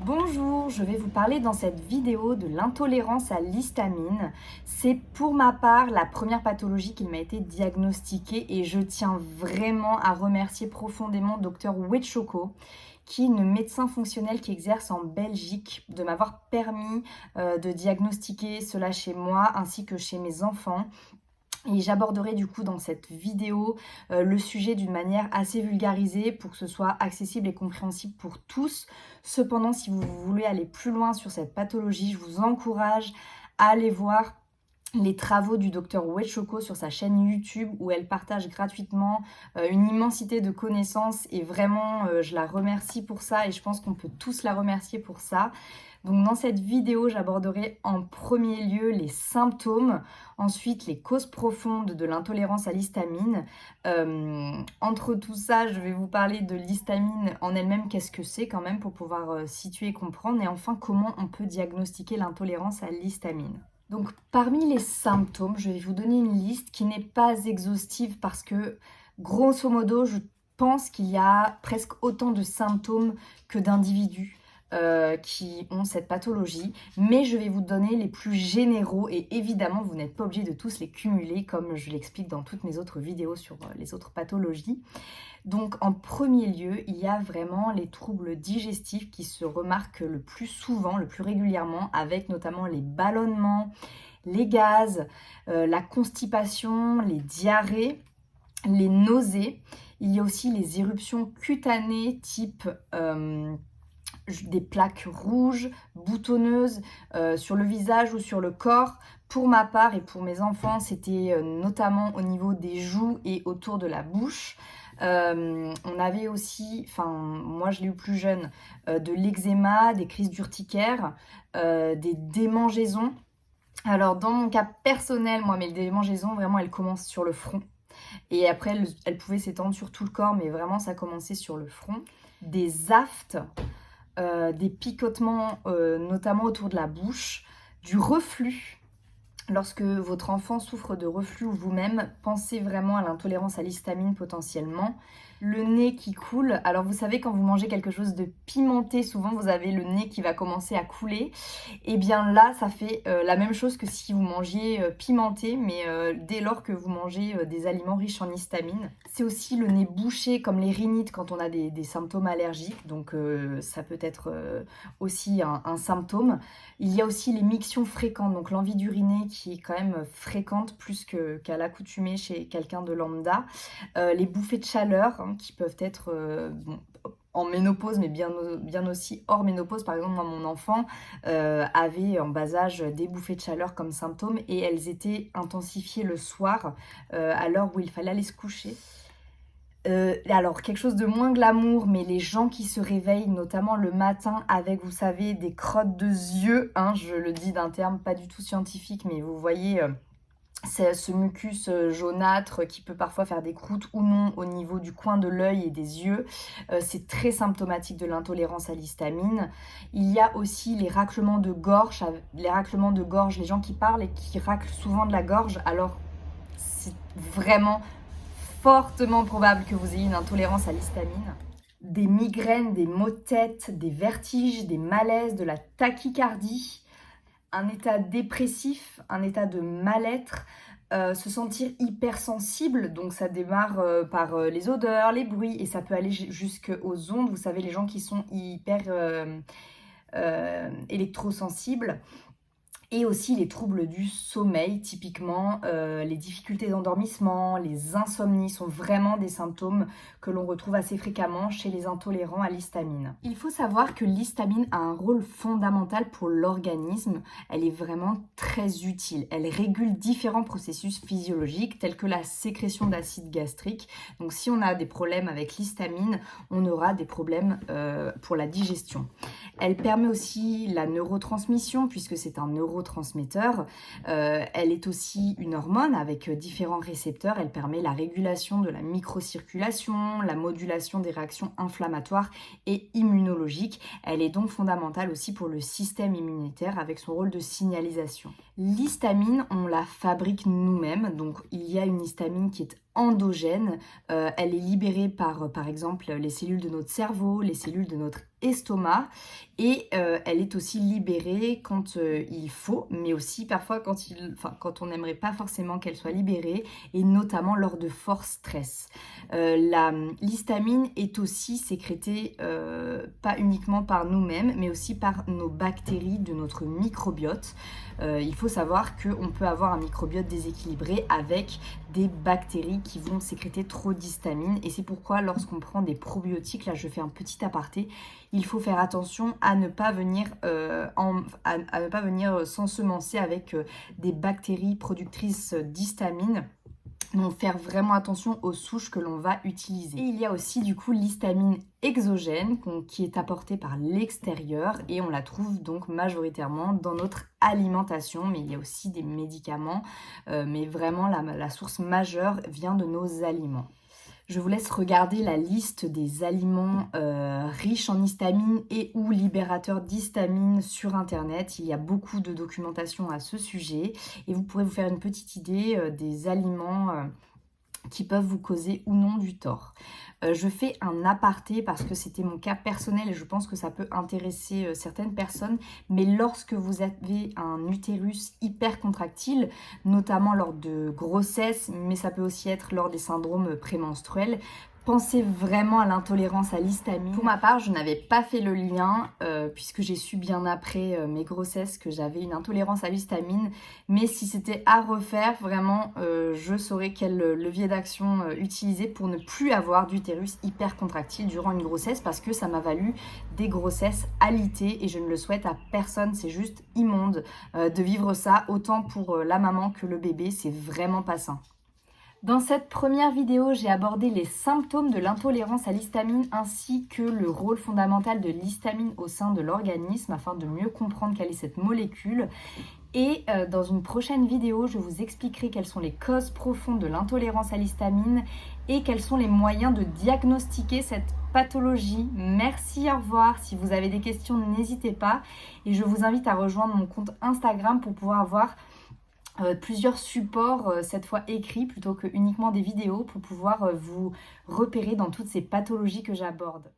Bonjour, je vais vous parler dans cette vidéo de l'intolérance à l'histamine. C'est pour ma part la première pathologie qui m'a été diagnostiquée et je tiens vraiment à remercier profondément Dr Wetchoko, qui est une médecin fonctionnelle qui exerce en Belgique, de m'avoir permis de diagnostiquer cela chez moi ainsi que chez mes enfants. Et j'aborderai du coup dans cette vidéo le sujet d'une manière assez vulgarisée pour que ce soit accessible et compréhensible pour tous. Cependant, si vous voulez aller plus loin sur cette pathologie, je vous encourage à aller voir les travaux du docteur Wetchoko sur sa chaîne YouTube où elle partage gratuitement une immensité de connaissances et vraiment je la remercie pour ça et je pense qu'on peut tous la remercier pour ça. Donc dans cette vidéo, j'aborderai en premier lieu les symptômes, ensuite les causes profondes de l'intolérance à l'histamine. Entre tout ça, je vais vous parler de l'histamine en elle-même, qu'est-ce que c'est quand même pour pouvoir situer et comprendre, et enfin comment on peut diagnostiquer l'intolérance à l'histamine. Donc parmi les symptômes, je vais vous donner une liste qui n'est pas exhaustive parce que grosso modo, je pense qu'il y a presque autant de symptômes que d'individus qui ont cette pathologie, mais je vais vous donner les plus généraux et évidemment vous n'êtes pas obligé de tous les cumuler comme je l'explique dans toutes mes autres vidéos sur les autres pathologies. Donc en premier lieu, il y a vraiment les troubles digestifs qui se remarquent le plus souvent, le plus régulièrement, avec notamment les ballonnements, les gaz, la constipation, les diarrhées, les nausées. Il y a aussi les éruptions cutanées type des plaques rouges, boutonneuses sur le visage ou sur le corps. Pour ma part et pour mes enfants, c'était notamment au niveau des joues et autour de la bouche. On avait aussi, enfin moi je l'ai eu plus jeune, de l'eczéma, des crises d'urticaire, des démangeaisons. Alors dans mon cas personnel, moi mes démangeaisons vraiment elles commencent sur le front. Et après elles pouvaient s'étendre sur tout le corps, mais vraiment ça commençait sur le front. Des aftes, des picotements notamment autour de la bouche, du reflux. Lorsque votre enfant souffre de reflux ou vous-même, pensez vraiment à l'intolérance à l'histamine potentiellement. Le nez qui coule, alors vous savez quand vous mangez quelque chose de pimenté, souvent vous avez le nez qui va commencer à couler. Et bien là, ça fait la même chose que si vous mangiez pimenté, mais dès lors que vous mangez des aliments riches en histamine. C'est aussi le nez bouché comme les rhinites quand on a des symptômes allergiques, donc ça peut être aussi un symptôme. Il y a aussi les mictions fréquentes, donc l'envie d'uriner qui est quand même fréquente plus qu'à l'accoutumée chez quelqu'un de lambda. Les bouffées de chaleur hein, qui peuvent être bon, en ménopause, mais bien aussi hors ménopause. Par exemple, moi, mon enfant avait en bas âge des bouffées de chaleur comme symptômes et elles étaient intensifiées le soir à l'heure où il fallait aller se coucher. Alors, quelque chose de moins glamour, mais les gens qui se réveillent, notamment le matin, avec, vous savez, des crottes de yeux, hein, je le dis d'un terme pas du tout scientifique, mais vous voyez, c'est ce mucus jaunâtre qui peut parfois faire des croûtes ou non au niveau du coin de l'œil et des yeux. C'est très symptomatique de l'intolérance à l'histamine. Il y a aussi les raclements de gorge, les gens qui parlent et qui raclent souvent de la gorge, alors c'est vraiment fortement probable que vous ayez une intolérance à l'histamine. Des migraines, des maux de tête, des vertiges, des malaises, de la tachycardie, un état dépressif, un état de mal-être, se sentir hypersensible, donc ça démarre par les odeurs, les bruits, et ça peut aller jusqu'aux ondes. Vous savez, les gens qui sont hyper électrosensibles. Et aussi les troubles du sommeil, typiquement les difficultés d'endormissement, les insomnies sont vraiment des symptômes que l'on retrouve assez fréquemment chez les intolérants à l'histamine. Il faut savoir que l'histamine a un rôle fondamental pour l'organisme. Elle est vraiment très utile. Elle régule différents processus physiologiques tels que la sécrétion d'acide gastrique. Donc si on a des problèmes avec l'histamine, on aura des problèmes pour la digestion. Elle permet aussi la neurotransmission puisque c'est un neurotransmetteur. Elle est aussi une hormone avec différents récepteurs. Elle permet la régulation de la microcirculation, la modulation des réactions inflammatoires et immunologiques. Elle est donc fondamentale aussi pour le système immunitaire avec son rôle de signalisation. L'histamine, on la fabrique nous-mêmes. Donc il y a une histamine qui est endogène. Elle est libérée par exemple, les cellules de notre cerveau, les cellules de notre estomac et elle est aussi libérée quand il faut, mais aussi parfois quand on n'aimerait pas forcément qu'elle soit libérée et notamment lors de fort stress. L'histamine est aussi sécrétée pas uniquement par nous-mêmes, mais aussi par nos bactéries de notre microbiote. Il faut savoir qu'on peut avoir un microbiote déséquilibré avec des bactéries qui vont sécréter trop d'histamine et c'est pourquoi lorsqu'on prend des probiotiques, là je fais un petit aparté, il faut faire attention à ne pas venir, à ne pas venir s'ensemencer avec des bactéries productrices d'histamine. Donc faire vraiment attention aux souches que l'on va utiliser. Et il y a aussi du coup l'histamine exogène qui est apportée par l'extérieur et on la trouve donc majoritairement dans notre alimentation, mais il y a aussi des médicaments, mais vraiment la source majeure vient de nos aliments. Je vous laisse regarder la liste des aliments riches en histamine et ou libérateurs d'histamine sur internet. Il y a beaucoup de documentation à ce sujet et vous pourrez vous faire une petite idée des aliments qui peuvent vous causer ou non du tort. Je fais un aparté parce que c'était mon cas personnel et je pense que ça peut intéresser certaines personnes, mais lorsque vous avez un utérus hyper contractile, notamment lors de grossesse, mais ça peut aussi être lors des syndromes prémenstruels, pensez vraiment à l'intolérance à l'histamine. Pour ma part, je n'avais pas fait le lien puisque j'ai su bien après mes grossesses que j'avais une intolérance à l'histamine. Mais si c'était à refaire, vraiment, je saurais quel levier d'action utiliser pour ne plus avoir d'utérus hyper contractile durant une grossesse parce que ça m'a valu des grossesses alitées et je ne le souhaite à personne. C'est juste immonde de vivre ça, autant pour la maman que le bébé. C'est vraiment pas sain. Dans cette première vidéo, j'ai abordé les symptômes de l'intolérance à l'histamine ainsi que le rôle fondamental de l'histamine au sein de l'organisme afin de mieux comprendre quelle est cette molécule. Et dans une prochaine vidéo, je vous expliquerai quelles sont les causes profondes de l'intolérance à l'histamine et quels sont les moyens de diagnostiquer cette pathologie. Merci, au revoir. Si vous avez des questions, n'hésitez pas. Et je vous invite à rejoindre mon compte Instagram pour pouvoir avoir plusieurs supports, cette fois écrits plutôt que uniquement des vidéos, pour pouvoir vous repérer dans toutes ces pathologies que j'aborde.